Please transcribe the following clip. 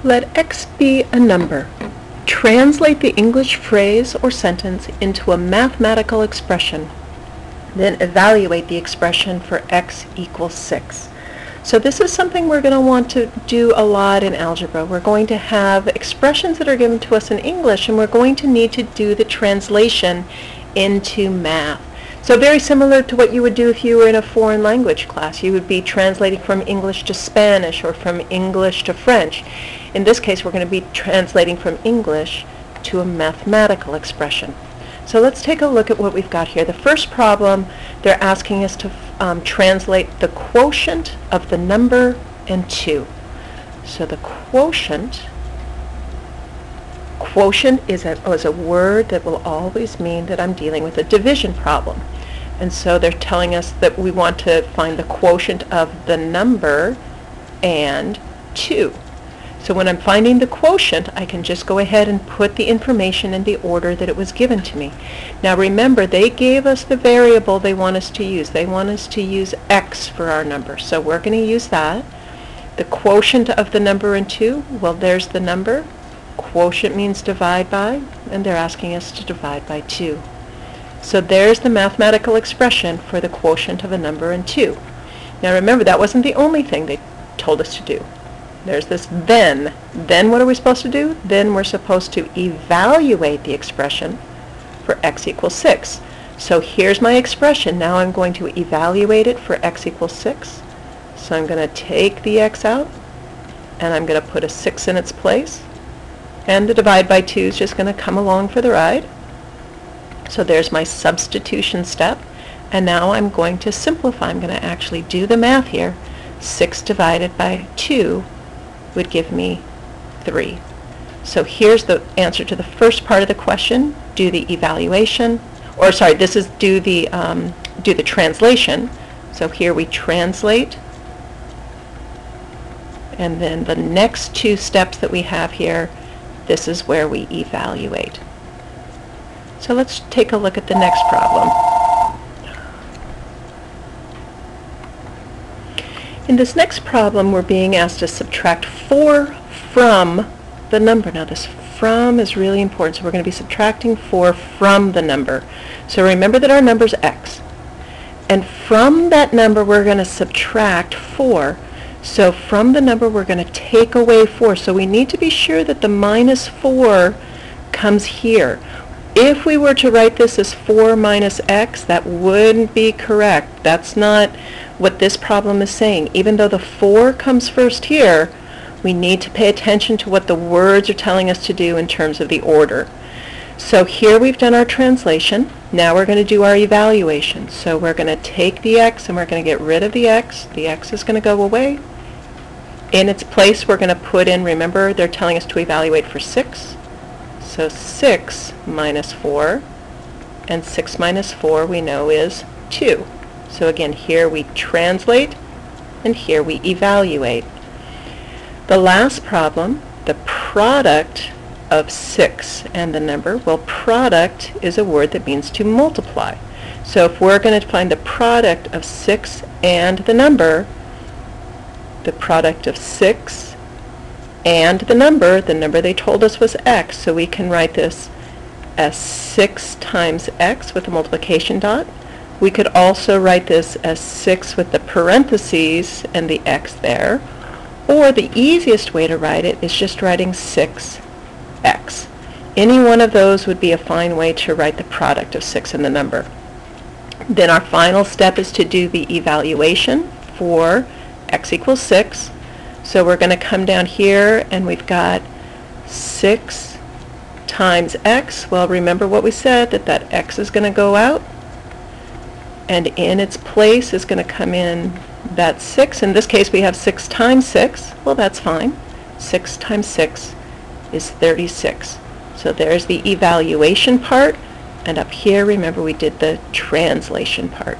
Let x be a number. Translate the English phrase or sentence into a mathematical expression. Then evaluate the expression for x equals 6. So this is something we're going to want to do a lot in algebra. We're going to have expressions that are given to us in English, and we're going to need to do the translation into math. So very similar to what you would do if you were in a foreign language class. You would be translating from English to Spanish or from English to French. In this case, we're going to be translating from English to a mathematical expression. So let's take a look at what we've got here. The first problem, they're asking us to translate the quotient of the number and 2. So the quotient is a word that will always mean that I'm dealing with a division problem. And so they're telling us that we want to find the quotient of the number and 2. So when I'm finding the quotient, I can just go ahead and put the information in the order that it was given to me. Now remember, they gave us the variable they want us to use. They want us to use x for our number. So we're going to use that. The quotient of the number and 2, well, there's the number. Quotient means divide by, and they're asking us to divide by 2. So there's the mathematical expression for the quotient of a number and 2. Now remember, that wasn't the only thing they told us to do. There's this then. Then what are we supposed to do? Then we're supposed to evaluate the expression for x equals 6. So here's my expression. Now I'm going to evaluate it for x equals 6. So I'm going to take the x out, and I'm going to put a 6 in its place. And the divide by 2 is just going to come along for the ride. So there's my substitution step. And now I'm going to simplify. I'm going to actually do the math here. 6 divided by 2 would give me 3. So here's the answer to the first part of the question. Do the evaluation, or sorry, this is do the translation. So here we translate, and then the next 2 steps that we have here, this is where we evaluate. So let's take a look at the next problem. In this next problem, we're being asked to subtract 4 from the number. Now this from is really important, so we're going to be subtracting 4 from the number. So remember that our number is x. And from that number, we're going to subtract 4. So from the number, we're going to take away 4. So we need to be sure that the minus 4 comes here. If we were to write this as 4 minus x, that wouldn't be correct. That's not what this problem is saying. Even though the 4 comes first here, we need to pay attention to what the words are telling us to do in terms of the order. So here we've done our translation. Now we're going to do our evaluation. So we're going to take the x and we're going to get rid of the x. The x is going to go away. In its place, we're going to put in, remember, they're telling us to evaluate for 6. So 6 minus 4, and 6 minus 4 we know is 2. So again, here we translate, and here we evaluate. The last problem, the product of 6 and the number, well, product is a word that means to multiply. So if we're going to find the product of 6 and the number of 6 and the number they told us was x, so we can write this as 6 times x with the multiplication dot. We could also write this as 6 with the parentheses and the x there, or the easiest way to write it is just writing 6x. Any one of those would be a fine way to write the product of 6 and the number. Then our final step is to do the evaluation for x equals 6. So we're going to come down here and we've got 6 times x. Well, remember what we said, that x is going to go out, and in its place is going to come in that 6. In this case we have 6 times 6. Well, that's fine. 6 times 6 is 36. So there's the evaluation part, and up here remember we did the translation part.